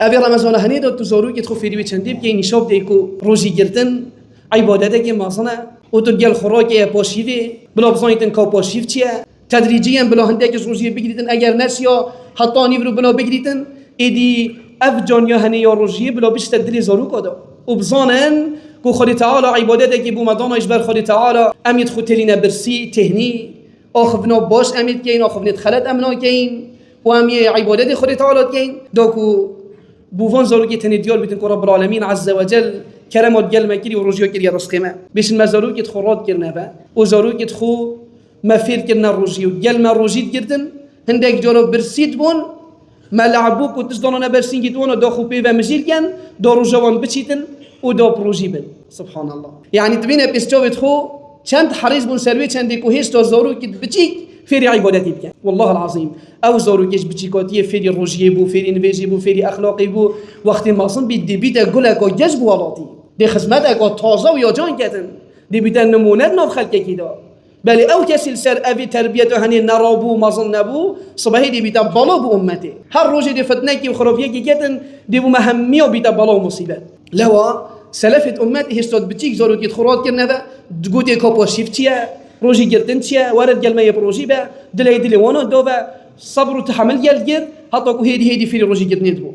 أبي رمضان هني دو تزورو كتخو في ريوي چنديب كي نشاب ديكو روجي جرتن عبادتك مازنه وترجع الخراج يا باشيفي بلا بزايتن كا باشيف چيه تدريجيا بلا هندك روجي بگريتن اگر نسيا حتى نيفرو بلا بگريتن ايدي اف جانيا هني يا روجي بلا بيش تدري زارو كدا وبزانن كو خدي تعالى عبادتك بو مدان اجبر خدي تعالى ام يدخل تلينا برسي تهني اخفنا باش اميد كاين اخفنا دخلت امنا كاين وام عبادت خدي تعالى كاين دوكو بوفان زاروكي تني ديال بيتن رب العالمين عز وجل كرمات قال مكري ورجيو كري رزقما باش المزاروكي تخرات كرنا با وزاروكي تخو ما فير كرنا الرجيو قال ما رجيت جردن هندك جالو برسيت بون ما لعبوك وتزدونا برسين جدونا داخو بيبا مجيل كان دو رجوان بتشيتن ودو بروجيبن سبحان الله يعني تبينا بيستوي تخو چند حريص بون سروي چندكو هيستو زاروكي بتشيك فيري عبادتي بكن والله العظيم او زاروكيش بتشيكاتيه فيري روجي بو فيري نفيجي بو فيري اخلاقي بو وقت ما اصلا بيدي بيتا قولك جذب ولاتي دي خدمتك تازه ويا جان كتن دي بيتا نمونه ناف خلقك كده بل او كسل سر ابي تربيته هني نرابو ما ظنبو صباحي دي بيتا بالا بو امتي هر روجي دي فتنكي وخرافيكي كتن دي بو مهميه بيتا بالا ومصيبات لوا سلفت امتي هستاد بتيك زاروكي خرات كرنه دغوتي كوبو شيفتيه روجي جردن تشيا ورد قال ما يبروجي با دلي وانا دوفا صبر وتحمل قال جر حتى كو هيدي فيري روجي جردن يدبو